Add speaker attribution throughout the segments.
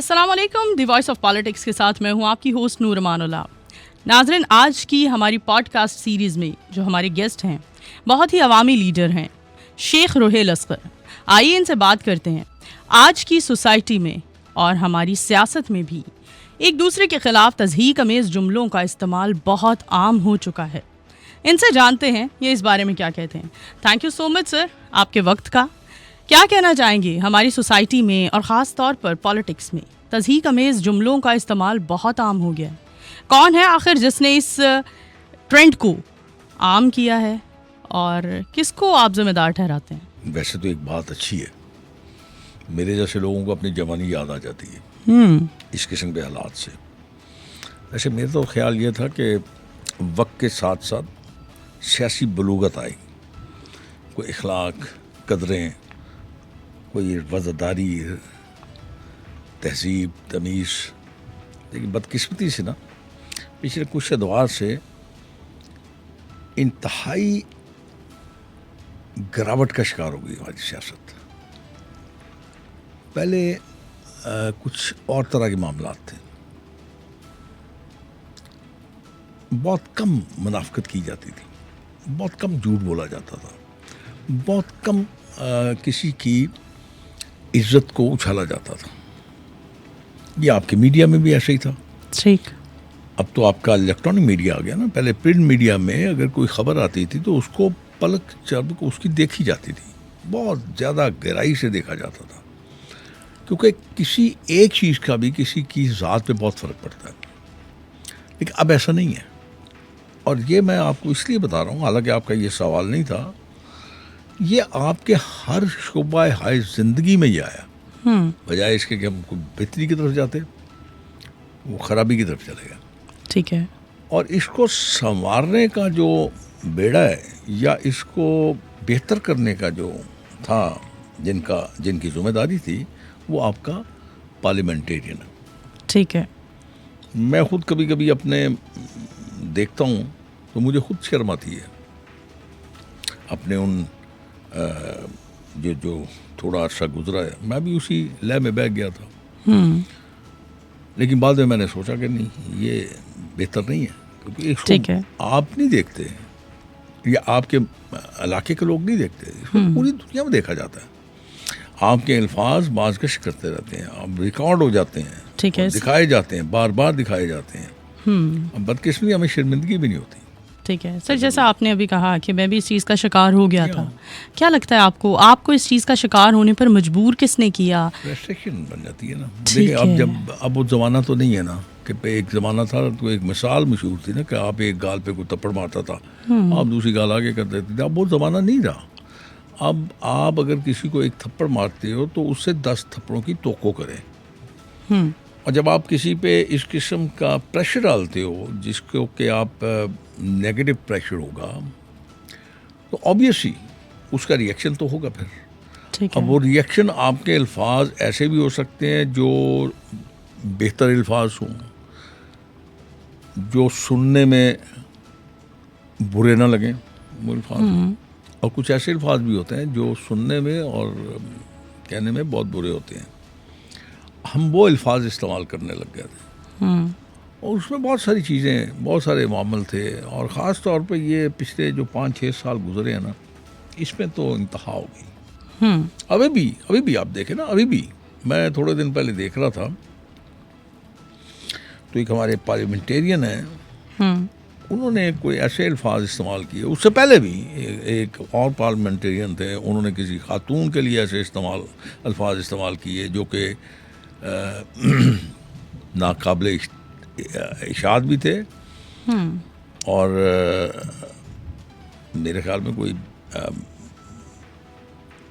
Speaker 1: السلام علیکم. دی voice of politics کے ساتھ میں ہوں آپ کی ہوسٹ نور امان اللہ. ناظرین, آج کی ہماری پوڈ کاسٹ سیریز میں جو ہمارے گیسٹ ہیں بہت ہی عوامی لیڈر ہیں, شیخ روحیل اصغر. آئیے ان سے بات کرتے ہیں. آج کی سوسائٹی میں اور ہماری سیاست میں بھی ایک دوسرے کے خلاف تضحیک امیز جملوں کا استعمال بہت عام ہو چکا ہے. ان سے جانتے ہیں یہ اس بارے میں کیا کہتے ہیں. تھینک یو سو مچ سر آپ کے وقت کا. کیا کہنا چاہیں گے ہماری سوسائٹی میں اور خاص طور پر پالیٹکس میں تضحیک امیز جملوں کا استعمال بہت عام ہو گیا ہے. کون ہے آخر جس نے اس ٹرینڈ کو عام کیا ہے اور کس کو آپ ذمہ دار ٹھہراتے ہیں؟
Speaker 2: ویسے تو ایک بات اچھی ہے, میرے جیسے لوگوں کو اپنی جوانی یاد آ جاتی ہے اس قسم کے حالات سے. ویسے میرا تو خیال یہ تھا کہ وقت کے ساتھ ساتھ سیاسی بلوغت آئی, کوئی اخلاق, قدریں, کوئی وزاداری, تہذیب, تمیز. لیکن بدقسمتی سے نا پچھلے کچھ ادوار سے انتہائی گراوٹ کا شکار ہو گئی ہماری سیاست. پہلے کچھ اور طرح کے معاملات تھے, بہت کم منافقت کی جاتی تھی, بہت کم جھوٹ بولا جاتا تھا, بہت کم کسی کی عزت کو اچھالا جاتا تھا. یہ آپ کے میڈیا میں بھی ایسا ہی تھا.
Speaker 1: ٹھیک. اب
Speaker 2: تو آپ کا الیکٹرانک میڈیا آ گیا نا. پہلے پرنٹ میڈیا میں اگر کوئی خبر آتی تھی تو اس کو پلک چرب کو اس کی دیکھی جاتی تھی, بہت زیادہ گہرائی سے دیکھا جاتا تھا, کیونکہ کسی ایک چیز کا بھی کسی کی ذات پہ بہت فرق پڑتا ہے. لیکن اب ایسا نہیں ہے, اور یہ میں آپ کو اس لیے بتا رہا ہوں, حالانکہ آپ کا یہ سوال نہیں تھا, یہ آپ کے ہر شعبہ ہائے زندگی میں یہ آیا. بجائے اس کے کہ ہم کو بہتری کی طرف جاتے, وہ خرابی کی طرف چلے گا.
Speaker 1: ٹھیک ہے.
Speaker 2: اور اس کو سنوارنے کا جو بیڑا ہے یا اس کو بہتر کرنے کا جو تھا, جن کی ذمہ داری تھی, وہ آپ کا پارلیمنٹیرین ہے.
Speaker 1: ٹھیک ہے.
Speaker 2: میں خود کبھی کبھی اپنے دیکھتا ہوں تو مجھے خود شرم آتی ہے اپنے ان جو تھوڑا عرصہ گزرا ہے. میں بھی اسی لے میں بیٹھ گیا تھا, لیکن بعد میں نے سوچا کہ نہیں, یہ بہتر نہیں ہے, کیونکہ اس کو آپ نہیں دیکھتے یا آپ کے علاقے کے لوگ نہیں دیکھتے, اس کو پوری دنیا میں دیکھا جاتا ہے. آپ کے الفاظ بازگشت کرتے رہتے ہیں, آپ ریکارڈ ہو جاتے ہیں, دکھائے جاتے ہیں, بار بار دکھائے جاتے ہیں. بدقسمتی ہمیں شرمندگی بھی نہیں ہوتی.
Speaker 1: ٹھیک ہے سر, جیسا آپ نے ابھی کہا کہ میں بھی اس چیز کا شکار ہو گیا تھا, کیا لگتا ہے آپ کو اس چیز کا شکار ہونے پر مجبور کس نے کیا؟
Speaker 2: ریسٹرکشن بن جاتی ہے نا. دیکھیں اب وہ زمانہ تو نہیں ہے نا کہ ایک زمانہ تھا تو ایک مثال مشہور تھی نا کہ آپ ایک گال پہ کوئی تھپڑ مارتا تھا, آپ دوسری گال آگے کر دیتے تھے. اب وہ زمانہ نہیں رہا. اب آپ اگر کسی کو ایک تھپڑ مارتے ہو تو اس سے 10 تھپڑوں کی توقع کریں, اور جب آپ کسی پہ اس قسم کا پریشر ڈالتے ہو جس کو کہ آپ نیگیٹو پریشر ہوگا, تو آبویسلی اس کا ریئیکشن تو ہوگا پھر. اب وہ ریئیکشن آپ کے الفاظ ایسے بھی ہو سکتے ہیں جو بہتر الفاظ ہوں, جو سننے میں برے نہ لگیں وہ الفاظ ہوں, اور کچھ ایسے الفاظ بھی ہوتے ہیں جو سننے میں اور کہنے میں بہت برے ہوتے ہیں. ہم وہ الفاظ استعمال کرنے لگ گئے تھے, اور اس میں بہت ساری چیزیں, بہت سارے معامل تھے, اور خاص طور پہ یہ پچھلے جو 5-6 سال گزرے ہیں نا, اس میں تو انتہا ہو گئی. ابھی بھی آپ دیکھیں نا, ابھی بھی میں تھوڑے دن پہلے دیکھ رہا تھا تو ایک ہمارے پارلیمنٹیرین ہیں, انہوں نے کوئی ایسے الفاظ استعمال کیے. اس سے پہلے بھی ایک اور پارلیمنٹیرین تھے, انہوں نے کسی خاتون کے لیے ایسے الفاظ استعمال کیے جو کہ ناقابل اشاعت بھی تھے, اور میرے خیال میں کوئی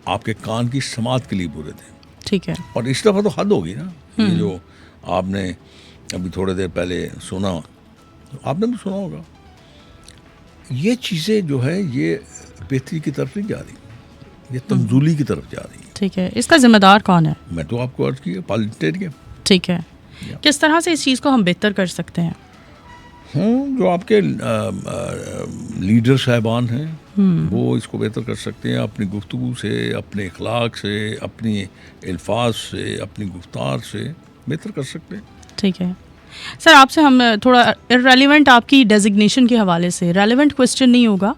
Speaker 2: آپ کے کان کی سماعت کے لیے برے تھے.
Speaker 1: ٹھیک ہے. اور
Speaker 2: اس دفعہ تو حد ہوگی نا. یہ جو آپ نے ابھی تھوڑے دیر پہلے سنا, آپ نے بھی سنا ہوگا, یہ چیزیں جو ہے یہ بہتری کی طرف نہیں جا رہی, یہ تمزولی کی طرف جا رہی ہے.
Speaker 1: ٹھیک ہے. اس کا ذمہ دار کون ہے؟
Speaker 2: میں تو آپ کو عرض کیا, پارلیمنٹیرین.
Speaker 1: ٹھیک ہے. کس طرح سے اس چیز کو ہم بہتر کر سکتے ہیں؟
Speaker 2: جو آپ کے لیڈر صاحبان ہیں وہ اس کو بہتر کر سکتے ہیں اپنی گفتگو سے, اپنے اخلاق سے, اپنی الفاظ سے, اپنی گفتار سے. بہتر کر سکتے ہیں.
Speaker 1: ٹھیک ہے سر، آپ سے ہم تھوڑا ریلیونٹ آپ کی ڈیزگنیشن کے حوالے سے ریلیونٹ کویسچن نہیں ہوگا،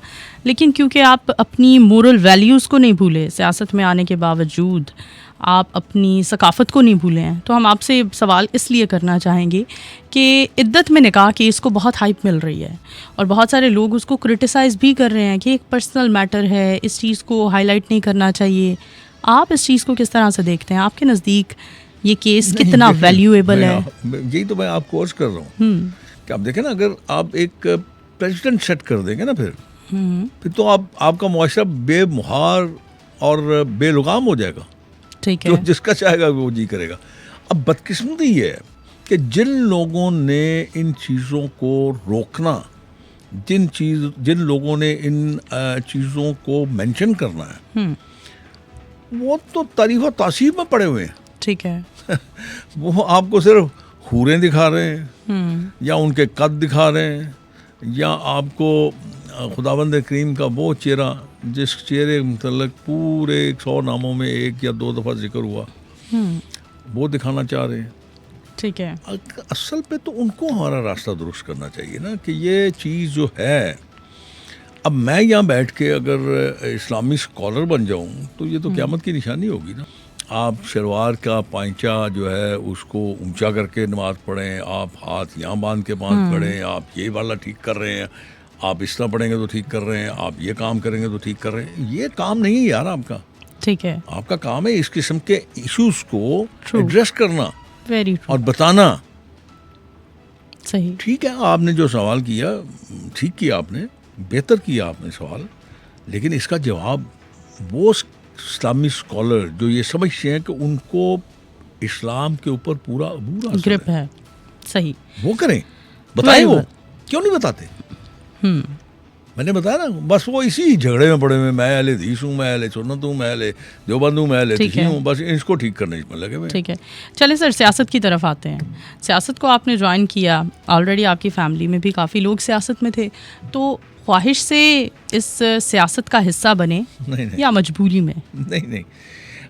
Speaker 1: لیکن کیونکہ آپ اپنی مورل ویلیوز کو نہیں بھولے، سیاست میں آنے کے باوجود آپ اپنی ثقافت کو نہیں بھولے ہیں، تو ہم آپ سے سوال اس لیے کرنا چاہیں گے کہ عدت میں نکاح کیس کو بہت ہائپ مل رہی ہے اور بہت سارے لوگ اس کو کرٹیسائز بھی کر رہے ہیں کہ ایک پرسنل میٹر ہے، اس چیز کو ہائی لائٹ نہیں کرنا چاہیے. آپ اس چیز کو کس طرح سے دیکھتے ہیں؟ آپ کے نزدیک یہ کیس کتنا ویلیویبل ہے؟
Speaker 2: یہی تو میں آپ کو عرض کر رہا ہوں کہ آپ دیکھیں نا، اگر آپ ایک پریزیڈنٹ سیٹ کر دیں گے نا پھر تو آپ کا معاشرہ بے مہار اور بے لگام ہو جائے گا.
Speaker 1: ٹھیک ہے،
Speaker 2: تو جس کا چاہے گا وہ جی کرے گا. اب بدقسمتی یہ ہے کہ جن لوگوں نے ان چیزوں کو روکنا، جن لوگوں نے ان چیزوں کو مینشن کرنا ہے، وہ تو تاریخ و تاثیر میں پڑے ہوئے ہیں.
Speaker 1: ٹھیک ہے،
Speaker 2: وہ آپ کو صرف حوریں دکھا رہے ہیں یا ان کے قد دکھا رہے ہیں، یا آپ کو خداوند کریم کا وہ چہرہ جس چہرے کے متعلق پورے 100 ناموں میں 1 یا 2 دفعہ ذکر ہوا وہ دکھانا چاہ رہے ہیں.
Speaker 1: ٹھیک ہے.
Speaker 2: اصل پہ تو ان کو ہمارا راستہ درست کرنا چاہیے نا کہ یہ چیز جو ہے، اب میں یہاں بیٹھ کے اگر اسلامی اسکالر بن جاؤں تو یہ تو قیامت کی نشانی ہوگی نا. آپ شلوار کا پائنچا جو ہے اس کو اونچا کر کے نماز پڑھیں، آپ ہاتھ یہاں باندھ کے پڑھیں، آپ یہ والا ٹھیک کر رہے ہیں، آپ اس طرح پڑھیں گے تو ٹھیک کر رہے ہیں، آپ یہ کام کریں گے تو ٹھیک کر رہے ہیں. یہ کام نہیں ہے یار آپ کا.
Speaker 1: ٹھیک ہے،
Speaker 2: آپ کا کام ہے اس قسم کے ایشوز کو ایڈریس کرنا اور بتانا.
Speaker 1: صحیح.
Speaker 2: ٹھیک ہے، آپ نے جو سوال کیا ٹھیک کیا، آپ نے بہتر کیا آپ نے سوال، لیکن اس کا جواب وہ اسلامی اسکالر جو یہ سمجھتے ہیں کہ ان کو اسلام کے اوپر پورا عبور
Speaker 1: گرپ ہے، صحیح، وہ
Speaker 2: کریں، بتائیں. وہ کیوں نہیں بتاتے؟ میں نے بتایا نا، بس وہ اسی جھگڑے میں پڑے ہوئے، میں اہل حدیث ہوں، میں اہل سنت ہوں، میں اہل دیوبند ہوں، میں اہل تشیع ہوں، بس اس کو ٹھیک کرنے میں لگے ہوئے.
Speaker 1: ٹھیک ہے، چلیں سر سیاست کی طرف آتے ہیں. سیاست کو آپ نے جوائن کیا، آلریڈی آپ کی فیملی میں بھی کافی لوگ سیاست میں تھے، تو خواہش سے اس سیاست کا حصہ بنے یا مجبوری میں؟
Speaker 2: نہیں،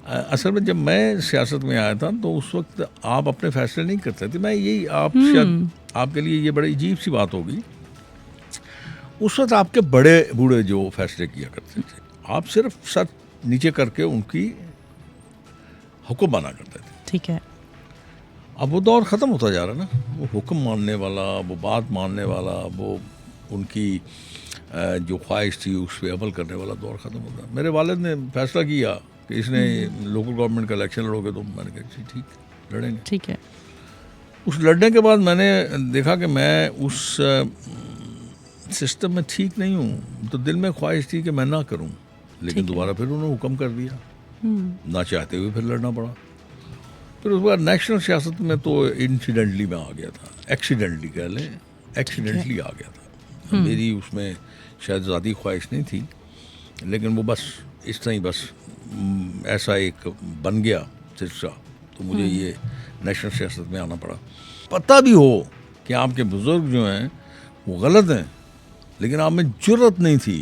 Speaker 2: اصل میں جب میں سیاست میں آیا تھا تو اس وقت آپ اپنے فیصلے نہیں کرتے تھے. میں یہی شاید آپ کے لیے یہ بڑی عجیب سی بات ہوگی، اس وقت آپ کے بڑے بوڑھے جو فیصلے کیا کرتے تھے، آپ صرف سر نیچے کر کے ان کی حکم بنا کرتے تھے.
Speaker 1: ٹھیک ہے.
Speaker 2: اب وہ دور ختم ہوتا جا رہا ہے نا، وہ حکم ماننے والا، وہ بات ماننے والا، وہ ان کی جو خواہش تھی اس پہ عمل کرنے والا دور ختم ہوتا ہے. میرے والد نے فیصلہ کیا کہ اس نے لوکل گورنمنٹ کا الیکشن لڑو گے، تو میں نے کہا ٹھیک لڑیں گے.
Speaker 1: ٹھیک ہے.
Speaker 2: اس لڑنے کے بعد میں نے دیکھا کہ میں اس سسٹم میں ٹھیک نہیں ہوں، تو دل میں خواہش تھی کہ میں نہ کروں، لیکن دوبارہ پھر انہوں نے حکم کر دیا، نہ چاہتے ہوئے پھر لڑنا پڑا. پھر اس کے بعد نیشنل سیاست میں تو انسیڈنٹلی میں آ گیا تھا، ایکسیڈنٹلی کہہ لیں، ایکسیڈنٹلی آ گیا تھا. میری اس میں شاید ذاتی خواہش نہیں تھی، لیکن وہ بس اس طرح ہی بس ایسا ایک بن گیا سلسلہ، تو مجھے یہ نیشنل سیاست میں آنا پڑا. پتہ بھی ہو کہ آپ کے بزرگ جو ہیں وہ غلط ہیں، لیکن آپ میں جرت نہیں تھی.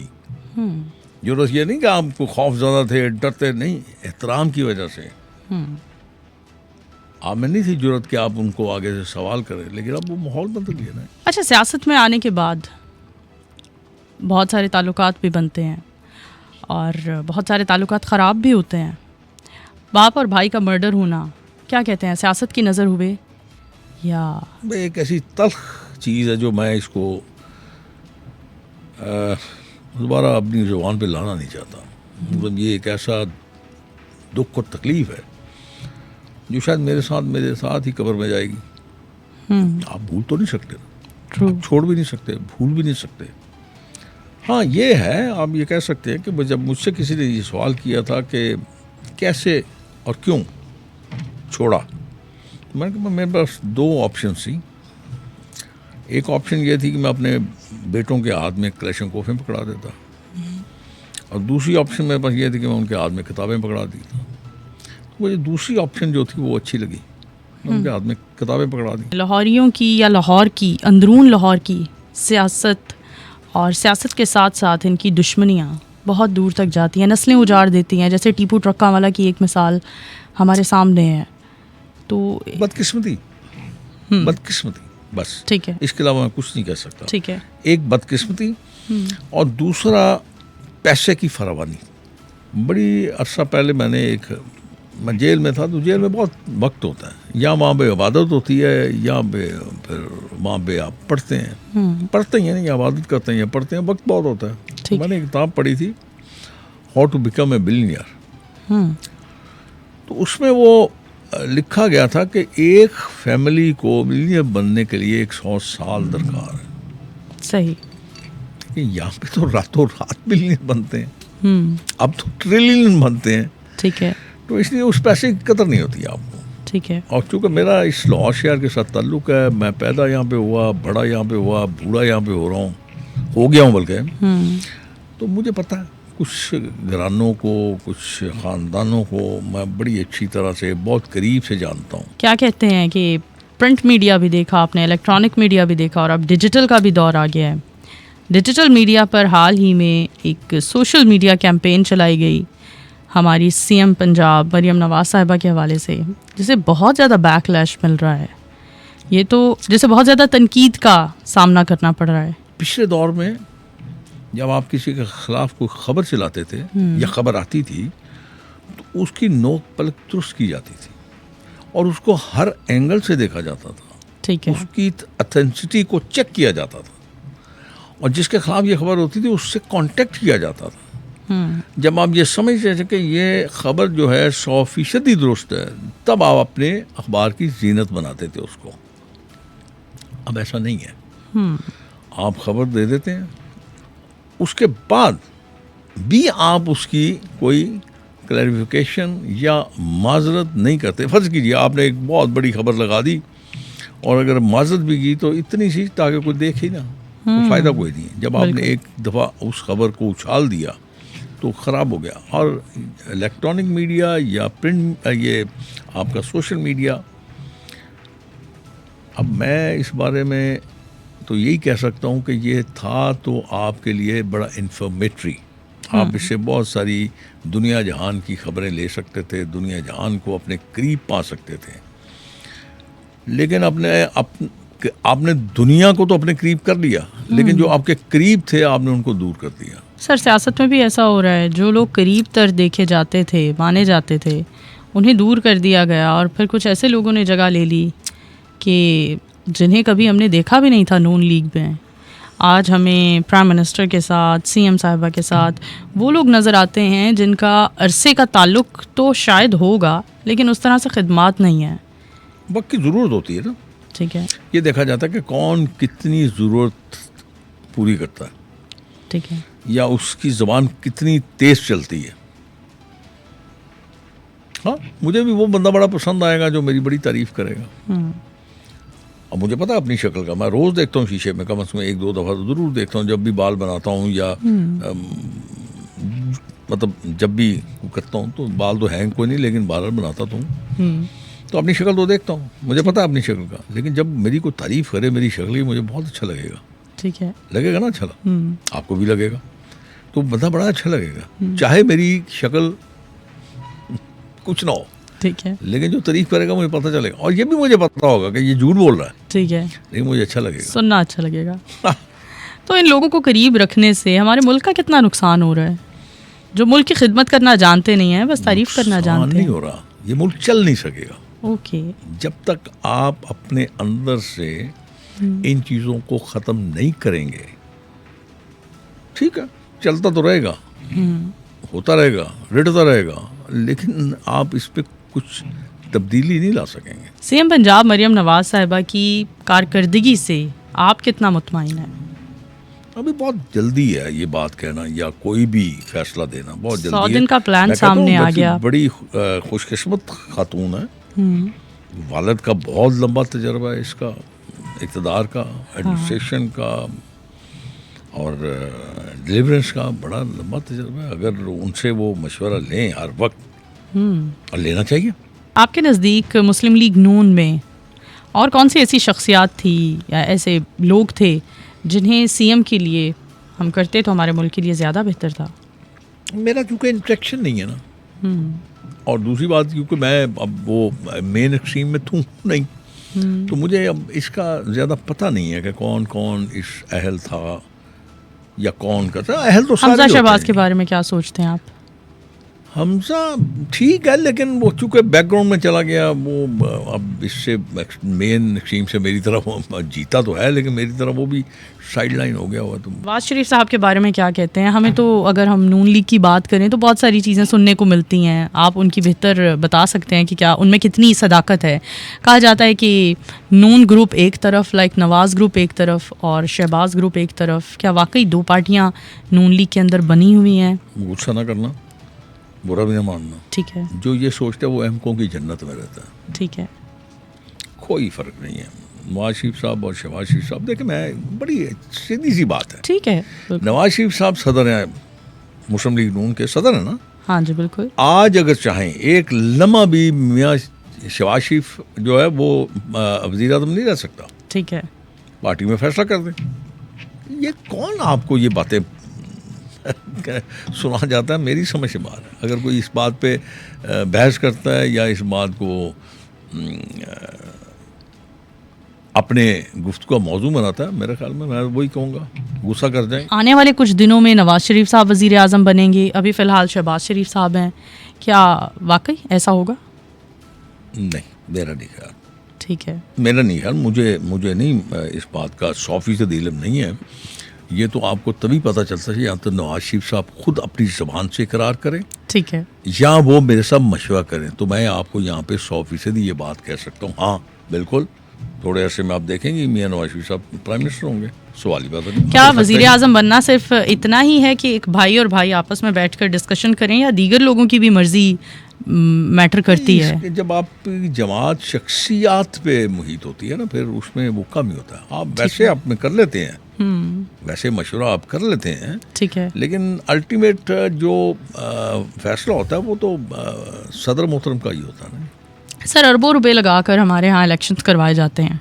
Speaker 2: جرت یہ نہیں کہ آپ کو خوف زیادہ تھے، ڈرتے نہیں، احترام کی وجہ سے آپ میں نہیں تھی جرت کہ آپ ان کو آگے سے سوال کریں، لیکن اب وہ ماحول بدل گیا نا.
Speaker 1: اچھا، سیاست میں آنے کے بعد بہت سارے تعلقات بھی بنتے ہیں اور بہت سارے تعلقات خراب بھی ہوتے ہیں. باپ اور بھائی کا مرڈر ہونا، کیا کہتے ہیں، سیاست کی نظر ہوئے یا
Speaker 2: ایک ایسی تلخ چیز ہے جو میں اس کو دوبارہ اپنی زبان پہ لانا نہیں چاہتا. مطلب یہ ایک ایسا دکھ اور تکلیف ہے جو شاید میرے ساتھ ہی قبر میں جائے گی. آپ بھول تو نہیں سکتے، چھوڑ بھی نہیں سکتے، بھول بھی نہیں سکتے. ہاں یہ ہے، آپ یہ کہہ سکتے ہیں کہ جب مجھ سے کسی نے یہ سوال کیا تھا کہ کیسے اور کیوں چھوڑا، میں نے کہا میرے پاس 2 آپشن تھی. ایک آپشن یہ تھی کہ میں اپنے بیٹوں کے ہاتھ میں کلیشنکوفیں پکڑا دیتا، اور دوسری آپشن میرے پاس یہ تھی کہ میں ان کے ہاتھ میں کتابیں پکڑا دیتا. مجھے دوسری آپشن جو تھی وہ اچھی لگی، میں ان کے ہاتھ میں کتابیں پکڑا دی.
Speaker 1: لاہوریوں کی یا لاہور کی، اندرون لاہور کی سیاست اور سیاست کے ساتھ ساتھ ان کی دشمنیاں بہت دور تک جاتی ہیں، نسلیں اجاڑ دیتی ہیں. جیسے ٹیپو ٹرکا والا کی ایک مثال ہمارے سامنے ہے. تو
Speaker 2: بدقسمتی بس،
Speaker 1: ٹھیک ہے،
Speaker 2: اس کے علاوہ میں کچھ نہیں کہہ سکتا.
Speaker 1: ٹھیک ہے.
Speaker 2: ایک بدقسمتی اور دوسرا پیسے کی فراوانی. بڑی عرصہ پہلے میں جیل میں تھا، تو جیل میں بہت وقت ہوتا ہے، یا وہاں پہ عبادت ہوتی ہے یا پھر وہاں پہ آپ پڑھتے ہیں نہیں، عبادت کرتے ہیں یا پڑھتے ہیں، وقت بہت ہوتا ہے. میں نے ایک کتاب پڑھی تھی، how to become a billionaire. تو اس میں وہ لکھا گیا تھا کہ ایک فیملی کو بلینئر بننے کے لیے 100 سال درکار ہے.
Speaker 1: صحیح.
Speaker 2: کہ یہاں پہ تو راتوں رات بلینئر بنتے ہیں، اب تو ٹریلین بنتے ہیں.
Speaker 1: ٹھیک ہے.
Speaker 2: تو اس لیے اس پیسے کی قدر نہیں ہوتی آپ کو.
Speaker 1: ٹھیک ہے.
Speaker 2: اور چونکہ میرا اس لاہور شہر کے ساتھ تعلق ہے، میں پیدا یہاں پہ ہوا، بڑا یہاں پہ ہوا، بوڑھا یہاں پہ ہو گیا ہوں بلکہ، تو مجھے پتہ ہے کچھ گھرانوں کو، کچھ خاندانوں کو میں بڑی اچھی طرح سے بہت قریب سے جانتا ہوں.
Speaker 1: کیا کہتے ہیں کہ پرنٹ میڈیا بھی دیکھا آپ نے، الیکٹرانک میڈیا بھی دیکھا، اور اب ڈیجیٹل کا بھی دور آ گیا ہے. ڈیجیٹل میڈیا پر حال ہی میں ایک سوشل میڈیا کیمپین چلائی گئی ہماری سی ایم پنجاب مریم نواز صاحبہ کے حوالے سے، جسے بہت زیادہ بیک لیش مل رہا ہے. یہ تو جسے بہت زیادہ تنقید کا سامنا کرنا پڑ رہا ہے.
Speaker 2: پچھلے دور میں جب آپ کسی کے خلاف کوئی خبر چلاتے تھے یا خبر آتی تھی تو اس کی نوک پلک درست کی جاتی تھی اور اس کو ہر اینگل سے دیکھا جاتا تھا.
Speaker 1: ٹھیک ہے.
Speaker 2: اس کی اتھینسٹی کو چیک کیا جاتا تھا اور جس کے خلاف یہ خبر ہوتی تھی اس سے کانٹیکٹ کیا جاتا تھا. جب آپ یہ سمجھتے تھے کہ یہ خبر جو ہے 100% درست ہے، تب آپ اپنے اخبار کی زینت بناتے تھے اس کو. اب ایسا نہیں ہے. آپ خبر دے دیتے ہیں، اس کے بعد بھی آپ اس کی کوئی کلیریفیکیشن یا معذرت نہیں کرتے. فرض کیجیے آپ نے ایک بہت بڑی خبر لگا دی اور اگر معذرت بھی کی تو اتنی سی تاکہ کوئی دیکھے نا، فائدہ کوئی نہیں. جب آپ نے ایک دفعہ اس خبر کو اچھال دیا تو خراب ہو گیا. اور الیکٹرانک میڈیا یا پرنٹ، یہ آپ کا سوشل میڈیا، اب میں اس بارے میں تو یہی کہہ سکتا ہوں کہ یہ تھا تو آپ کے لیے بڑا انفارمیٹری. آپ اس سے بہت ساری دنیا جہان کی خبریں لے سکتے تھے، دنیا جہان کو اپنے قریب پا سکتے تھے. لیکن آپ نے دنیا کو تو اپنے قریب کر لیا، لیکن جو آپ کے قریب تھے آپ نے ان کو دور کر دیا.
Speaker 1: سر سیاست میں بھی ایسا ہو رہا ہے، جو لوگ قریب تر دیکھے جاتے تھے، مانے جاتے تھے، انہیں دور کر دیا گیا اور پھر کچھ ایسے لوگوں نے جگہ لے لی کہ جنہیں کبھی ہم نے دیکھا بھی نہیں تھا نون لیگ میں. آج ہمیں پرائم منسٹر کے ساتھ، سی ایم صاحبہ کے ساتھ وہ لوگ نظر آتے ہیں جن کا عرصے کا تعلق تو شاید ہوگا لیکن اس طرح سے خدمات نہیں ہیں.
Speaker 2: وقت کی ضرورت ہوتی ہے نا.
Speaker 1: ٹھیک ہے.
Speaker 2: یہ دیکھا جاتا ہے کہ کون کتنی ضرورت پوری کرتا ہے.
Speaker 1: ٹھیک ہے.
Speaker 2: یا اس کی زبان کتنی تیز چلتی ہے. ہاں، مجھے بھی وہ بندہ بڑا پسند آئے گا جو میری بڑی تعریف کرے گا. اب مجھے پتا اپنی شکل کا، میں روز دیکھتا ہوں شیشے میں، کم از کم 1-2 دفعہ تو ضرور دیکھتا ہوں جب بھی بال بناتا ہوں یا مطلب جب بھی کرتا ہوں. تو بال تو ہیں کوئی نہیں لیکن بال بناتا تو ہوں، تو اپنی شکل تو دیکھتا ہوں، مجھے پتا اپنی شکل کا. لیکن جب میری کوئی تعریف کرے میری شکل کی، مجھے بہت اچھا لگے گا.
Speaker 1: ٹھیک ہے.
Speaker 2: لگے گا نا اچھا، آپ کو بھی لگے گا، تو بندہ بڑا اچھا لگے گا، چاہے میری شکل کچھ نہ ہو.
Speaker 1: ٹھیک ہے.
Speaker 2: لیکن جو تعریف کرے گا مجھے پتہ چلے گا، اور یہ بھی مجھے پتہ ہوگا کہ یہ جھوٹ بول رہا ہے.
Speaker 1: ٹھیک ہے.
Speaker 2: لیکن مجھے اچھا لگے گا، سننا
Speaker 1: اچھا لگے گا. تو ان لوگوں کو قریب رکھنے سے ہمارے ملک کا کتنا نقصان ہو رہا ہے؟ جو ملک کی خدمت کرنا جانتے نہیں ہیں، بس تعریف کرنا جانتے ہیں.
Speaker 2: نہیں ہو رہا، یہ ملک چل نہیں سکے گا.
Speaker 1: اوکے.
Speaker 2: جب تک آپ اپنے اندر سے ان چیزوں کو ختم نہیں کریں گے، ٹھیک ہے چلتا تو رہے گا، ہوتا رہے گا، رٹتا رہے گا، لیکن آپ اس پہ کچھ تبدیلی نہیں لا سکیں گے.
Speaker 1: سی ایم پنجاب مریم نواز صاحبہ کی کارکردگی سے آپ کتنا مطمئن ہیں؟
Speaker 2: ابھی بہت جلدی ہے یہ بات کہنا یا کوئی بھی فیصلہ دینا، بہت جلدی ہے.
Speaker 1: 100 دن کا پلان سامنے آ گیا.
Speaker 2: بڑی خوش قسمت خاتون ہے، والد کا بہت لمبا تجربہ ہے اس کا، اقتدار کا، ایڈمنسٹریشن کا اور ڈیلیورنس کا بڑا لمبا تجربہ ہے. اگر ان سے وہ مشورہ لیں ہر وقت، اور لینا چاہیے.
Speaker 1: آپ کے نزدیک مسلم لیگ نون میں اور کون سی ایسی شخصیات تھی یا ایسے لوگ تھے جنہیں سی ایم کے لیے ہم کرتے تو ہمارے ملک کے لیے زیادہ بہتر تھا؟
Speaker 2: میرا چونکہ انٹریکشن نہیں ہے نا، اور دوسری بات کیونکہ میں اب وہ مین ایکسٹریم میں تھوں نہیں، تو مجھے اب اس کا زیادہ پتہ نہیں ہے کہ کون کون اس اہل تھا یا کون کا تھا. اہل تو
Speaker 1: حمزہ
Speaker 2: سارے
Speaker 1: شہباز
Speaker 2: ہوتے
Speaker 1: کے
Speaker 2: ہیں.
Speaker 1: بارے میں کیا سوچتے ہیں آپ؟
Speaker 2: حمزہ ٹھیک ہے، لیکن وہ چونکہ بیک گراؤنڈ میں چلا گیا، وہ اب اس سے مین ایکسٹریم سے میری طرف جیتا تو ہے، لیکن میری طرف وہ بھی سائڈ لائن ہو گیا ہوا. تو
Speaker 1: نواز شریف صاحب کے بارے میں کیا کہتے ہیں؟ ہمیں تو اگر ہم نون لیگ کی بات کریں تو بہت ساری چیزیں سننے کو ملتی ہیں، آپ ان کی بہتر بتا سکتے ہیں کہ کیا ان میں کتنی صداقت ہے؟ کہا جاتا ہے کہ نون گروپ ایک طرف، لائک نواز گروپ ایک طرف اور شہباز گروپ ایک طرف. کیا واقعی دو پارٹیاں نون لیگ کے اندر بنی ہوئی ہیں؟
Speaker 2: غصہ نہ کرنا، برا بھی نہ ماننا.
Speaker 1: ٹھیک ہے،
Speaker 2: جو یہ سوچتا ہے وہ احمقوں کی جنت میں رہتا ہے.
Speaker 1: ٹھیک ہے.
Speaker 2: کوئی فرق نہیں ہے. نواز شریف صاحب اور شہباز شریف صاحب، دیکھیں میں بڑی سیدھی سی بات ہے،
Speaker 1: ٹھیک ہے.
Speaker 2: نواز شریف صاحب صدر ہیں، مسلم لیگ نون کے صدر ہیں نا.
Speaker 1: ہاں جی بالکل.
Speaker 2: آج اگر چاہیں ایک لمحہ بھی میاں شہباز شریف جو ہے وہ وزیر اعظم نہیں رہ سکتا.
Speaker 1: ٹھیک ہے.
Speaker 2: پارٹی میں فیصلہ کر دیں. یہ کون آپ کو یہ باتیں سنا جاتا ہے؟ میری سمجھ سے بات ہے. اگر کوئی اس بات پہ بحث کرتا ہے یا اس بات کو اپنے گفتگو کا موضوع بناتا ہے، میرے خیال میں وہی کہوں گا، غصہ کر جائیں.
Speaker 1: آنے والے کچھ دنوں میں نواز شریف صاحب وزیر اعظم بنیں گے، ابھی فی الحال شہباز شریف صاحب ہیں، کیا واقعی ایسا ہوگا؟
Speaker 2: نہیں، میرا نہیں خیال.
Speaker 1: ٹھیک ہے.
Speaker 2: میرا نہیں خیال. مجھے نہیں اس بات کا 100% علم نہیں ہے. یہ تو آپ کو تبھی پتہ چلتا ہے یا تو نواز شریف صاحب خود اپنی زبان سے اقرار کریں،
Speaker 1: ٹھیک ہے،
Speaker 2: یا وہ میرے ساتھ مشورہ کریں. تو میں آپ کو یہاں پہ 100% یہ بات کہہ سکتا ہوں. ہاں بالکل، تھوڑے عرصے میں آپ دیکھیں گے میاں نواز شریف صاحب پرائم منسٹر ہوں گے. سوال ہی بات نہیں.
Speaker 1: کیا وزیر اعظم بننا صرف اتنا ہی ہے کہ ایک بھائی اور بھائی آپس میں بیٹھ کر ڈسکشن کریں، یا دیگر لوگوں کی بھی مرضی میٹر کرتی ہے؟
Speaker 2: جب آپ جماعت شخصیات پہ محیط ہوتی ہے نا، پھر اس میں وہ کم ہی ہوتا ہے. آپ ویسے آپ میں کر لیتے ہیں، ویسے مشورہ آپ کر لیتے ہیں،
Speaker 1: ٹھیک ہے،
Speaker 2: لیکن الٹیمیٹ جو فیصلہ ہوتا ہے وہ تو صدر محترم کا ہی ہوتا ہے نا.
Speaker 1: سر اربوں روپے لگا کر ہمارے ہاں الیکشنز کروائے جاتے ہیں،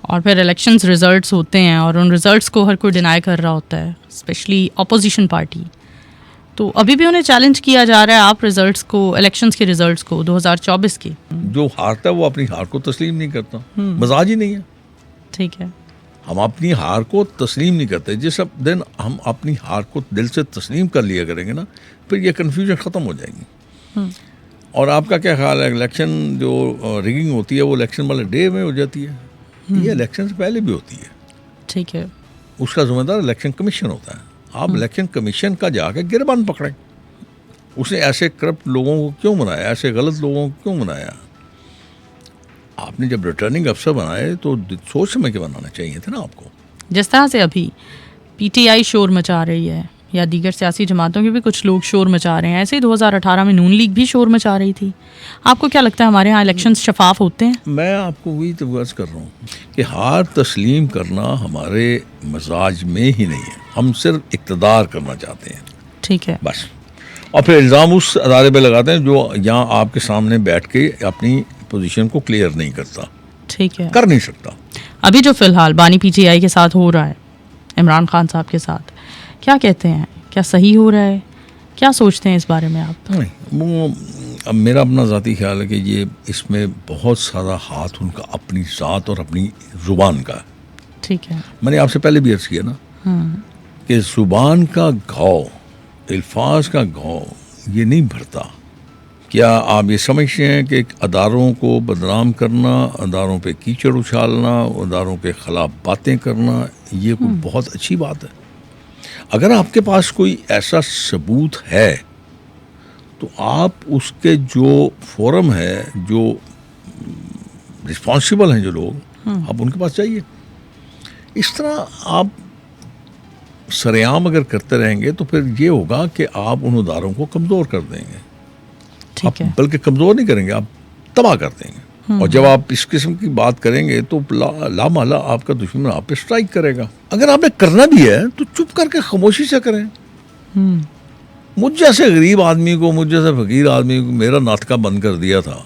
Speaker 1: اور پھر الیکشنز ریزلٹس ہوتے ہیں، اور ان ریزلٹس کو ہر کوئی ڈینائی کر رہا ہوتا ہے، اسپیشلی اپوزیشن پارٹی. تو ابھی بھی انہیں چیلنج کیا جا رہا ہے آپ ریزلٹس کو، الیکشنز کے ریزلٹس کو 2024 کے.
Speaker 2: جو ہارتا ہے وہ اپنی ہار کو تسلیم نہیں کرتا، مزاج ہی نہیں ہے.
Speaker 1: ٹھیک ہے.
Speaker 2: ہم اپنی ہار کو تسلیم نہیں کرتے. جس دن ہم اپنی ہار کو دل سے تسلیم کر لیا کریں گے نا، پھر یہ کنفیوژن ختم ہو جائے گی. اور آپ کا کیا خیال ہے؟ الیکشن جو ریگنگ ہوتی ہے وہ الیکشن والے ڈے میں ہو جاتی ہے، یہ الیکشن سے پہلے بھی ہوتی ہے.
Speaker 1: ٹھیک ہے.
Speaker 2: اس کا ذمہ دار الیکشن کمیشن ہوتا ہے. آپ الیکشن کمیشن کا جا کے گربان پکڑیں. اس نے ایسے کرپٹ لوگوں کو کیوں بنایا، ایسے غلط لوگوں کو کیوں بنایا؟ آپ نے جب ریٹرننگ افسر بنائے تو سوچ سمجھ کے بنانا چاہیے تھا نا آپ کو.
Speaker 1: جس طرح سے ابھی پی ٹی آئی شور مچا رہی ہے، یا دیگر سیاسی جماعتوں کے بھی کچھ لوگ شور مچا رہے ہیں، ایسے ہی 2018 میں نون لیگ بھی شور مچا رہی تھی. آپ کو کیا لگتا ہے ہمارے ہاں الیکشن شفاف ہوتے ہیں؟
Speaker 2: میں آپ کو وہی تو عرض کر رہا ہوں کہ ہار تسلیم کرنا ہمارے مزاج میں ہی نہیں ہے. ہم صرف اقتدار کرنا چاہتے ہیں،
Speaker 1: ٹھیک ہے،
Speaker 2: بس. اور پھر الزام اس ادارے پہ لگاتے ہیں جو یہاں آپ کے سامنے بیٹھ کے اپنی پوزیشن کو کلیئر نہیں کرتا،
Speaker 1: ٹھیک ہے،
Speaker 2: کر نہیں سکتا.
Speaker 1: ابھی جو فی الحال بانی پی ٹی آئی کے ساتھ ہو رہا ہے، عمران خان صاحب کے ساتھ، کیا کہتے ہیں؟ کیا صحیح ہو رہا ہے؟ کیا سوچتے ہیں اس بارے میں آپ؟
Speaker 2: نہیں، وہ اب میرا اپنا ذاتی خیال ہے کہ یہ اس میں بہت سارا ہاتھ ان کا اپنی ذات اور اپنی زبان کا ہے.
Speaker 1: ٹھیک ہے.
Speaker 2: میں نے آپ سے پہلے بھی عرض کیا نا کہ زبان کا گھاؤ، الفاظ کا گھاؤ یہ نہیں بھرتا. کیا آپ یہ سمجھتے ہیں کہ اداروں کو بدنام کرنا، اداروں پہ کیچڑ اچھالنا، اداروں کے خلاف باتیں کرنا یہ کوئی بہت اچھی بات ہے؟ اگر آپ کے پاس کوئی ایسا ثبوت ہے تو آپ اس کے جو فورم ہے، جو رسپانسیبل ہیں جو لوگ، آپ ان کے پاس جائیے. اس طرح آپ سرعام اگر کرتے رہیں گے تو پھر یہ ہوگا کہ آپ ان اداروں کو کمزور کر دیں گے.
Speaker 1: ٹھیک ہے.
Speaker 2: بلکہ کمزور نہیں کریں گے، آپ تباہ کر دیں گے. اور جب آپ اس قسم کی بات کریں گے تو لامحالہ آپ کا دشمن آپ پہ اسٹرائک کرے گا. اگر آپ نے کرنا بھی ہے تو چپ کر کے خاموشی سے کریں. مجھ جیسے غریب آدمی کو، مجھ جیسے فقیر آدمی کو میرا ناطقہ بند کر دیا تھا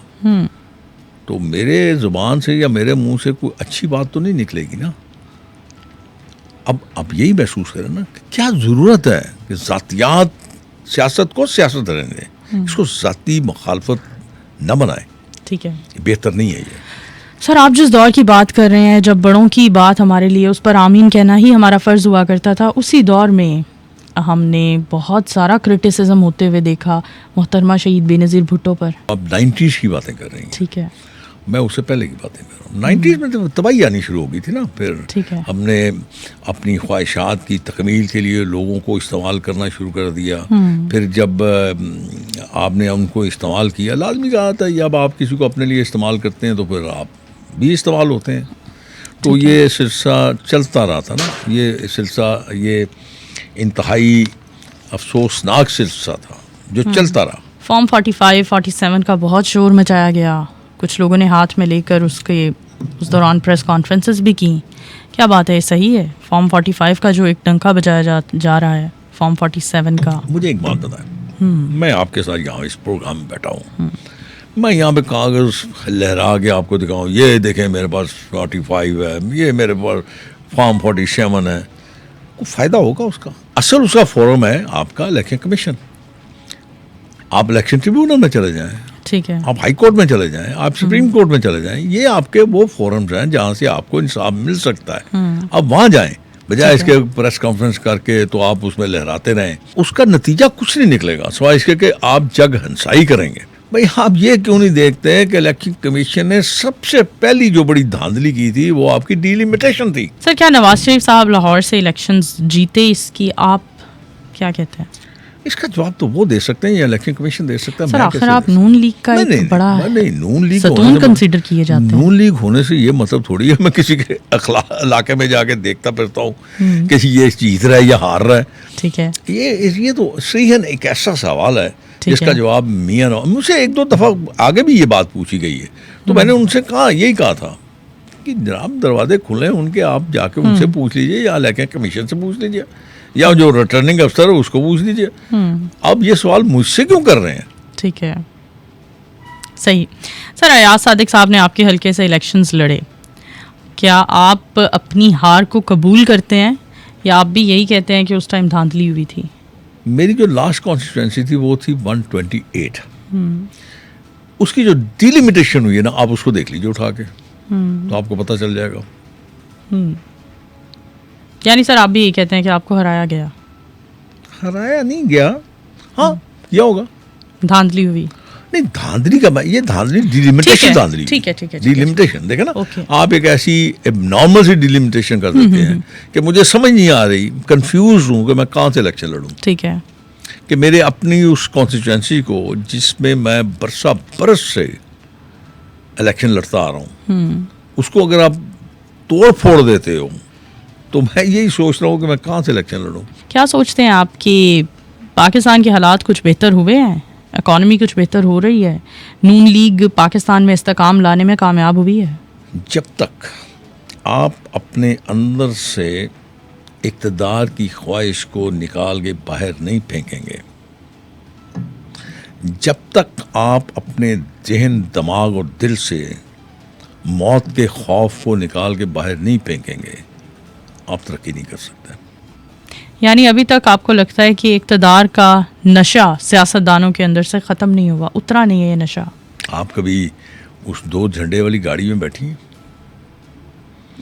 Speaker 2: تو میرے زبان سے یا میرے منہ سے کوئی اچھی بات تو نہیں نکلے گی نا. اب یہی محسوس کریں نا کہ کیا ضرورت ہے کہ ذاتیات سیاست کو سیاست رہنے دیں، اس کو ذاتی مخالفت نہ بنائیں,
Speaker 1: ٹھیک ہے.
Speaker 2: بہتر نہیں ہے یہ.
Speaker 1: سر آپ جس دور کی بات کر رہے ہیں جب بڑوں کی بات ہمارے لیے اس پر آمین کہنا ہی ہمارا فرض ہوا کرتا تھا, اسی دور میں ہم نے بہت سارا کرٹیسزم ہوتے ہوئے دیکھا محترمہ شہید بے نظیر بھٹو پر.
Speaker 2: اب 90s کی باتیں کر رہی ہیں,
Speaker 1: ٹھیک ہے,
Speaker 2: میں اس سے پہلے کی باتیں کر رہا ہوں. 90s میں تو تباہی آنی شروع ہو گئی تھی نا. پھر
Speaker 1: ٹھیک ہے.
Speaker 2: ہم نے اپنی خواہشات کی تکمیل کے لیے لوگوں کو استعمال کرنا شروع کر دیا. پھر جب آپ نے ان کو استعمال کیا, لازمی کہا تھا جب آپ کسی کو اپنے لیے استعمال کرتے ہیں تو پھر آپ بھی استعمال ہوتے ہیں. تو یہ سلسلہ چلتا رہا تھا نا. یہ سلسلہ یہ انتہائی افسوسناک سلسلہ تھا جو چلتا رہا.
Speaker 1: فارم 45 47 کا بہت شور مچایا گیا, کچھ لوگوں نے ہاتھ میں لے کر اس دوران پریس کانفرنسز بھی کی. کیا بات ہے, صحیح ہے فارم 45 کا جو ایک ڈنکا بجایا جا رہا ہے فارم 47 کا؟ مجھے ایک بات بتائیں,
Speaker 2: میں آپ کے ساتھ یہاں اس پروگرام میں بیٹھا ہوں, میں یہاں پہ کاغذ لہرا کے آپ کو دکھاؤں یہ دیکھیں میرے پاس 45 ہے, یہ میرے پاس فارم 47 ہے, کو فائدہ ہوگا اس کا؟ اصل اس کا فورم ہے آپ کا الیکشن کمیشن. آپ الیکشن ٹریبیونل میں چلے جائیں,
Speaker 1: ٹھیک ہے,
Speaker 2: آپ ہائی کورٹ میں چلے جائیں, آپ سپریم کورٹ میں چلے جائیں, یہ آپ کے وہ فورمز ہیں جہاں سے آپ کو انصاف مل سکتا ہے. اب وہاں جائیں بجائے اس کے پریس کانفرنس کر کے تو آپ اس میں لہراتے رہیں, اس کا نتیجہ کچھ نہیں نکلے گا سوائے اس کے کہ آپ جگ ہنسائی کریں گے. بھائی آپ یہ کیوں نہیں دیکھتے ہیں کہ الیکشن کمیشن نے سب سے پہلی جو بڑی دھاندلی کی تھی وہ آپ کی ڈیلیمیٹیشن تھی.
Speaker 1: سر کیا نواز شریف صاحب لاہور سے الیکشنز جیتے, اس کی آپ کیا کہتے ہیں؟
Speaker 2: اس کا جواب تو وہ دے سکتے ہیں یا الیکشن کمیشن دے سکتا ہے.
Speaker 1: سر آخر آپ نون لیگ کا ایک بڑا
Speaker 2: نون لیگ
Speaker 1: ستون کنسیڈر کیے جاتے ہیں.
Speaker 2: نون لیگ ہونے سے یہ مطلب تھوڑی ہے میں کسی کے علاقے میں جا کے دیکھتا پھرتا ہوں کہ یہ جیت رہا ہے یا ہار رہا ہے.
Speaker 1: ٹھیک ہے,
Speaker 2: یہ تو صحیح ہے, ایک ایسا سوال ہے جس کا جواب میاں مجھ سے 1-2 دفعہ آگے بھی یہ بات پوچھی گئی ہے, تو میں نے ان سے یہی کہا تھا کہ جناب دروازے کھلے ان کے, آپ جا کے ان سے پوچھ لیجئے یا الیکشن کمیشن سے پوچھ لیجئے یا جو ریٹرننگ افسر ہے اس کو پوچھ لیجئے. اب یہ سوال مجھ سے کیوں کر رہے ہیں؟
Speaker 1: ٹھیک ہے, صحیح. سر ایاز صادق صاحب نے آپ کے حلقے سے الیکشنز لڑے, کیا آپ اپنی ہار کو قبول کرتے ہیں یا آپ بھی یہی کہتے ہیں کہ اس ٹائم دھاندلی ہوئی تھی؟
Speaker 2: میری جو لاسٹ کانسٹیٹوینسی تھی وہ تھی 128. اس کی جو ڈیلیمیٹیشن ہوئی ہے نا, آپ اس کو دیکھ لیجیے اٹھا کے, تو آپ کو پتہ چل جائے گا.
Speaker 1: یعنی سر آپ بھی یہی کہتے ہیں کہ آپ کو ہرایا گیا؟
Speaker 2: ہرایا نہیں گیا, ہاں کیا ہوگا,
Speaker 1: دھاندلی ہوئی.
Speaker 2: نہیں دھاندلی کا, یہ دھاندلی ڈیلیمیٹیشن, دھاندلی
Speaker 1: ٹھیک ہے
Speaker 2: ڈیلیمیٹیشن دیکھیں نا. آپ ایک ایسی نارمل سی ڈیلیمیٹیشن کر دیتے ہیں کہ مجھے سمجھ نہیں آ رہی, کنفیوز ہوں کہ میں کہاں سے الیکشن لڑوں.
Speaker 1: ٹھیک ہے,
Speaker 2: کہ میرے اپنی اس کانسٹیٹوینسی کو جس میں میں برسہ برس سے الیکشن لڑتا آ رہا ہوں, اس کو اگر آپ توڑ پھوڑ دیتے ہو تو میں یہی سوچ رہا ہوں کہ میں کہاں سے الیکشن لڑوں.
Speaker 1: کیا سوچتے ہیں آپ کہ پاکستان کے حالات کچھ بہتر ہوئے ہیں, اکانومی کچھ بہتر ہو رہی ہے, نون لیگ پاکستان میں استحکام لانے میں کامیاب ہوئی ہے؟
Speaker 2: جب تک آپ اپنے اندر سے اقتدار کی خواہش کو نکال کے باہر نہیں پھینکیں گے, جب تک آپ اپنے ذہن دماغ اور دل سے موت کے خوف کو نکال کے باہر نہیں پھینکیں گے, آپ ترقی نہیں کر سکتے.
Speaker 1: یعنی ابھی تک آپ کو لگتا ہے کہ اقتدار کا نشہ سیاستدانوں کے اندر سے ختم نہیں ہوا, اترا نہیں ہے یہ نشہ؟
Speaker 2: آپ کبھی اس 2 جھنڈے والی گاڑی میں بیٹھی ہیں؟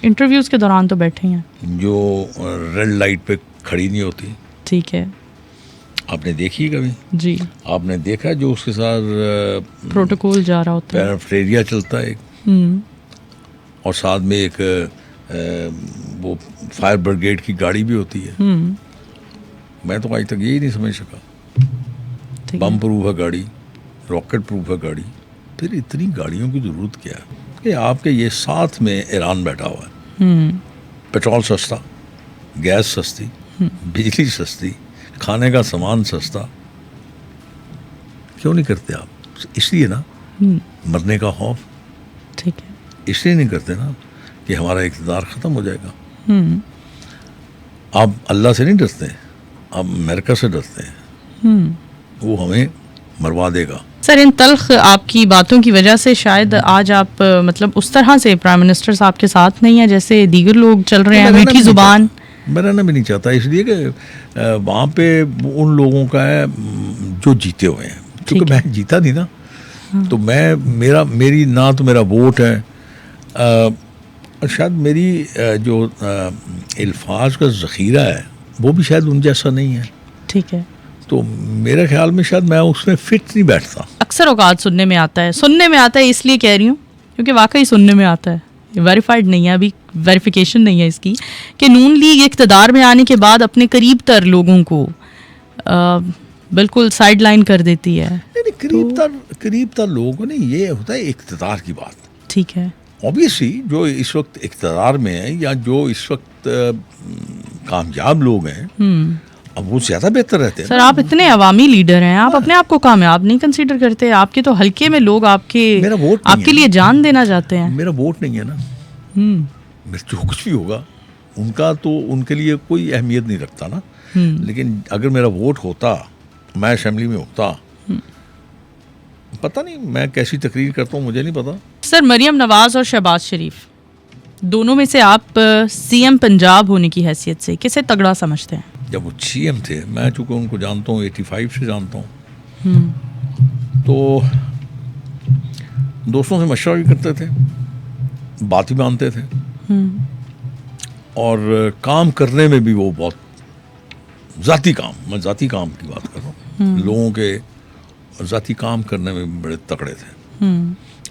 Speaker 1: انٹرویوز کے دوران تو بیٹھے ہیں,
Speaker 2: جو ریڈ لائٹ پہ کھڑی نہیں ہوتی.
Speaker 1: ٹھیک ہے,
Speaker 2: آپ نے دیکھی کبھی؟
Speaker 1: جی.
Speaker 2: آپ نے دیکھا جو اس کے ساتھ
Speaker 1: پروٹوکول جا رہا ہوتا ہے,
Speaker 2: پیرافریریا چلتا ہے ایک, اور ساتھ میں ایک وہ فائر بریگیڈ کی گاڑی بھی ہوتی ہے. میں تو آج تک یہی نہیں سمجھ سکا. بم پروف ہے گاڑی, راکٹ پروف ہے گاڑی, پھر اتنی گاڑیوں کی ضرورت کیا ہے کہ آپ کے یہ ساتھ میں ایران بیٹھا ہوا ہے, پیٹرول سستا, گیس سستی, بجلی سستی, کھانے کا سامان سستا, کیوں نہیں کرتے آپ؟ اس لیے نا مرنے کا خوف.
Speaker 1: ٹھیک ہے,
Speaker 2: اس لیے نہیں کرتے نا کہ ہمارا اقتدار ختم ہو جائے گا. آپ اللہ سے نہیں ڈرتے, آپ امریکہ سے ڈرتے ہیں, وہ ہمیں مروا دے گا.
Speaker 1: سر ان تلخ آپ کی باتوں کی وجہ سے شاید آج آپ مطلب اس طرح سے پرائم منسٹر صاحب کے ساتھ نہیں ہیں جیسے دیگر لوگ چل رہے ہیں میٹھی زبان.
Speaker 2: میں رہنا بھی نہیں چاہتا, اس لیے کہ وہاں پہ ان لوگوں کا ہے جو جیتے ہوئے ہیں, کیونکہ میں جیتا نہیں نا, تو میری نہ تو میرا ووٹ ہے، اور شاید میری جو الفاظ کا ذخیرہ ہے وہ بھی شاید ان جیسا نہیں ہے.
Speaker 1: ٹھیک ہے.
Speaker 2: تو میرے خیال میں شاید میں اس میں فٹ نہیں بیٹھتا.
Speaker 1: اکثر اوقات سننے میں آتا ہے اس لیے کہہ رہی ہوں کیونکہ واقعی سننے میں آتا ہے، ویریفائڈ نہیں ہے، ابھی ویریفیکیشن نہیں ہے اس کی، کہ نون لیگ اقتدار میں آنے کے بعد اپنے قریب تر لوگوں کو بالکل سائڈ لائن کر دیتی ہے.
Speaker 2: قریب تر لوگوں نے، یہ ہوتا ہے اقتدار کی بات.
Speaker 1: ٹھیک ہے.
Speaker 2: اوبیسلی جو اس وقت اقتدار میں ہیں یا جو اس وقت کامیاب لوگ ہیں اب وہ زیادہ بہتر رہتے ہیں.
Speaker 1: سر آپ اتنے عوامی لیڈر ہیں، آپ اپنے آپ کو کامیاب نہیں کنسیڈر کرتے؟ آپ کے تو حلقے میں لوگ آپ کے لیے جان دینا چاہتے ہیں.
Speaker 2: میرا ووٹ نہیں ہے نا. جو کچھ بھی ہوگا ان کا تو ان کے لیے کوئی اہمیت نہیں رکھتا نا. لیکن اگر میرا ووٹ ہوتا، میں اسمبلی میں ہوتا، پتہ نہیں میں کیسی تقریر کرتا ہوں، مجھے نہیں پتا.
Speaker 1: سر مریم نواز اور شہباز شریف دونوں میں سے آپ سی ایم پنجاب ہونے کی حیثیت سے کسے تگڑا سمجھتے ہیں؟
Speaker 2: جب وہ سی ایم تھے، میں چونکہ ان کو جانتا ہوں 85 سے جانتا ہوں، تو دوستوں سے مشورہ بھی کرتے تھے، بات بھی مانتے تھے، اور کام کرنے میں بھی وہ بہت میں ذاتی کام کی بات کر رہا ہوں، لوگوں کے ذاتی کام کرنے میں بھی بڑے تکڑے تھے.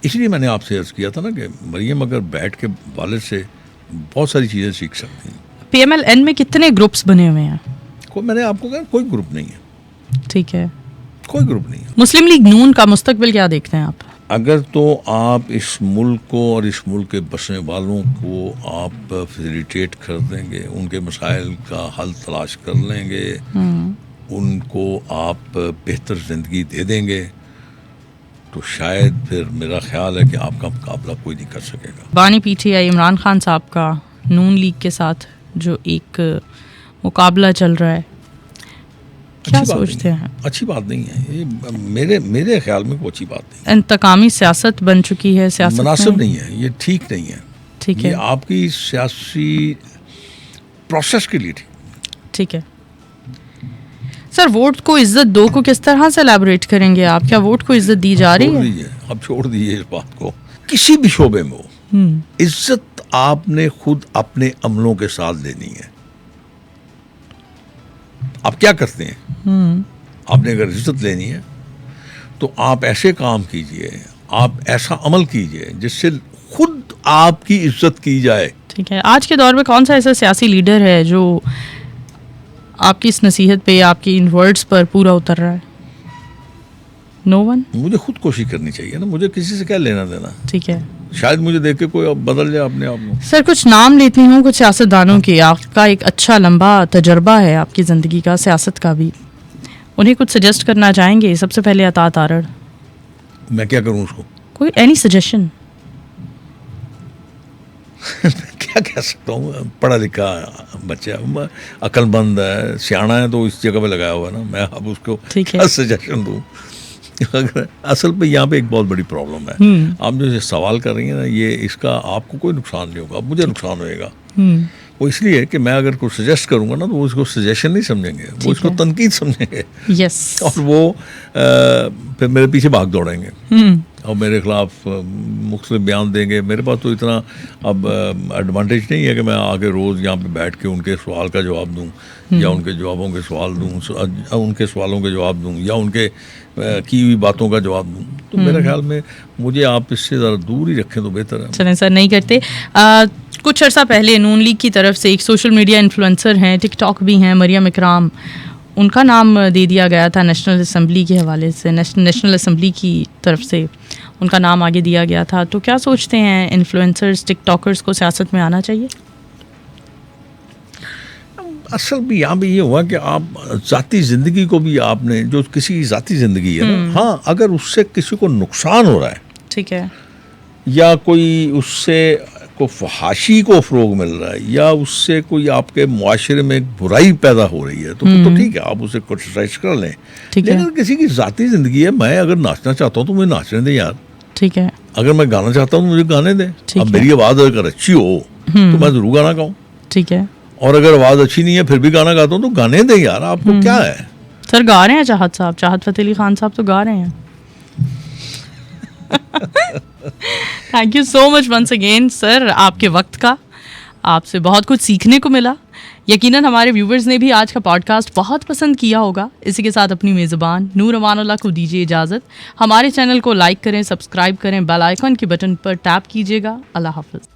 Speaker 2: اس لیے میں نے آپ سے عرض کیا تھا نا کہ مریم اگر بیٹھ کے والد سے بہت ساری چیزیں سیکھ سکتی ہیں.
Speaker 1: پی ایم ایل این میں کتنے گروپس بنے ہوئے ہیں؟
Speaker 2: میں نے آپ کو کہا کوئی گروپ نہیں ہے.
Speaker 1: ٹھیک ہے.
Speaker 2: کوئی گروپ نہیں ہے.
Speaker 1: مسلم لیگ نون کا مستقبل کیا دیکھتے ہیں آپ؟
Speaker 2: اگر تو آپ اس ملک کو اور اس ملک کے بسنے والوں کو آپ فیسیلیٹیٹ کر دیں گے، ان کے مسائل کا حل تلاش کر لیں گے، ان کو آپ بہتر زندگی دے دیں گے، تو شاید پھر میرا خیال ہے کہ آپ کا مقابلہ کوئی نہیں کر سکے گا.
Speaker 1: بانی P T I Imran Khan صاحب کا نون لیگ کے ساتھ جو ایک مقابلہ چل رہا ہے، کیا سوچتے ہیں؟
Speaker 2: اچھی بات نہیں ہے یہ، میرے خیال میں کوئی اچھی بات نہیں.
Speaker 1: انتقامی سیاست بن چکی ہے، سیاست
Speaker 2: مناسب نہیں ہے، یہ ٹھیک نہیں ہے.
Speaker 1: ٹھیک ہے.
Speaker 2: یہ آپ کی سیاسی پروسیس کے لیے
Speaker 1: ٹھیک ہے. سر ووٹ کو عزت دو کو کس طرح سے الیبوریٹ کریں گے آپ؟ کیا ووٹ کو عزت دی جا رہی ہے؟
Speaker 2: اب چھوڑ دیجیے اس بات کو. کسی بھی شعبے میں ہو، عزت آپ نے خود اپنے عملوں کے ساتھ لینی ہے. آپ کیا کرتے ہیں؟ آپ نے اگر عزت لینی ہے تو آپ ایسے کام کیجئے، آپ ایسا عمل کیجئے جس سے خود آپ کی عزت کی جائے.
Speaker 1: ٹھیک ہے. آج کے دور میں کون سا ایسا سیاسی لیڈر ہے جو آپ کی اس نصیحت پہ، آپ کی ان ورڈز پر پورا اتر رہا ہے؟ نو ون.
Speaker 2: مجھے خود کوشش کرنی چاہیے نا، مجھے کسی سے کیا لینا دینا.
Speaker 1: ٹھیک ہے.
Speaker 2: شاید مجھے دیکھ کے کوئی بدل جائے اپنے آپ میں.
Speaker 1: سر کچھ نام لیتی ہوں کچھ سیاستدانوں کے، آپ کا ایک اچھا لمبا تجربہ ہے آپ کی زندگی کا، سیاست کا بھی، انہیں کچھ سجیسٹ کرنا چاہیں گے؟ سب سے پہلے عطا تارڑ.
Speaker 2: میں کیا کروں اس کو؟
Speaker 1: کوئی اینی سجیشن؟
Speaker 2: کیا کہہ سکتا ہوں، پڑھا لکھا بچہ، عقل مند ہے، سیانا ہے، تو اس جگہ پہ لگایا ہوا ہے نا. میں اب اس کو کیا سجیشن دوں؟ اصل پہ یہاں پہ ایک بہت بڑی پرابلم ہے. آپ جو سوال کر رہی ہیں نا، یہ اس کا آپ کو کوئی نقصان نہیں ہوگا، مجھے نقصان ہوئے گا. وہ اس لیے کہ میں اگر کوئی سجیسٹ کروں گا نا تو وہ اس کو سجیشن نہیں سمجھیں گے، وہ اس کو تنقید سمجھیں گے. اور وہ پھر میرے پیچھے بھاگ دوڑیں گے اور میرے خلاف مختلف بیان دیں گے. میرے پاس تو اتنا اب ایڈوانٹیج نہیں ہے کہ میں آگے روز یہاں پہ بیٹھ کے ان کے سوال کا جواب دوں، یا ان کے جوابوں کے سوال دوں، ان کے سوالوں کے جواب دوں، یا ان کے کی ہوئی باتوں کا جواب دوں. تو میرے خیال میں مجھے آپ اس سے ذرا دور ہی رکھیں تو بہتر ہے.
Speaker 1: چلیں سر، نہیں کرتے. کچھ عرصہ پہلے نون لیگ کی طرف سے ایک سوشل میڈیا انفلوئنسر ہیں، ٹک ٹاک بھی ہیں، مریم اکرام، ان کا نام دے دیا گیا تھا نیشنل اسمبلی کے حوالے سے، نیشنل اسمبلی کی طرف سے ان کا نام آگے دیا گیا تھا. تو کیا سوچتے ہیں انفلوئنسرز، ٹک ٹاکرز کو سیاست میں آنا چاہیے؟
Speaker 2: اصل بھی یہاں بھی یہ ہوا کہ آپ ذاتی زندگی کو بھی آپ نے، جو کسی کی ذاتی زندگی ہے نا، ہاں اگر اس سے کسی کو نقصان ہو رہا ہے، ٹھیک ہے، یا کوئی اس سے کو فحاشی کو فروغ مل رہا ہے، یا اس سے کوئی آپ کے معاشرے میں ایک برائی پیدا ہو رہی ہے، تو ٹھیک ہے، آپ اسے کرٹیسائز کر لیں. لیکن کسی کی ذاتی زندگی ہے، میں اگر ناچنا چاہتا ہوں تو مجھے ناچنے دیں یار. ٹھیک ہے. اگر میں گانا چاہتا ہوں تو مجھے گانے دیں. اب میری آواز اگر اچھی ہو تو میں ضرور گانا گاؤں. ٹھیک ہے. اور اگر آواز اچھی نہیں ہے پھر بھی گانا گاتا ہوں تو گانے دیں یار. آپ کو کیا ہے؟
Speaker 1: سر گا رہے ہیں چاہت صاحب، چاہت فتح علی خان صاحب تو گا رہے ہیں. Thank you so much once again sir آپ کے وقت کا. آپ سے بہت کچھ سیکھنے کو ملا. یقیناً ہمارے ویورز نے بھی آج کا پوڈ کاسٹ بہت پسند کیا ہوگا. اسی کے ساتھ اپنی میزبان نور امان اللہ کو دیجیے اجازت. ہمارے چینل کو لائک کریں, سبسکرائب کریں, بیل آئیکن کے بٹن پر ٹیپ کیجیے گا. اللہ حافظ.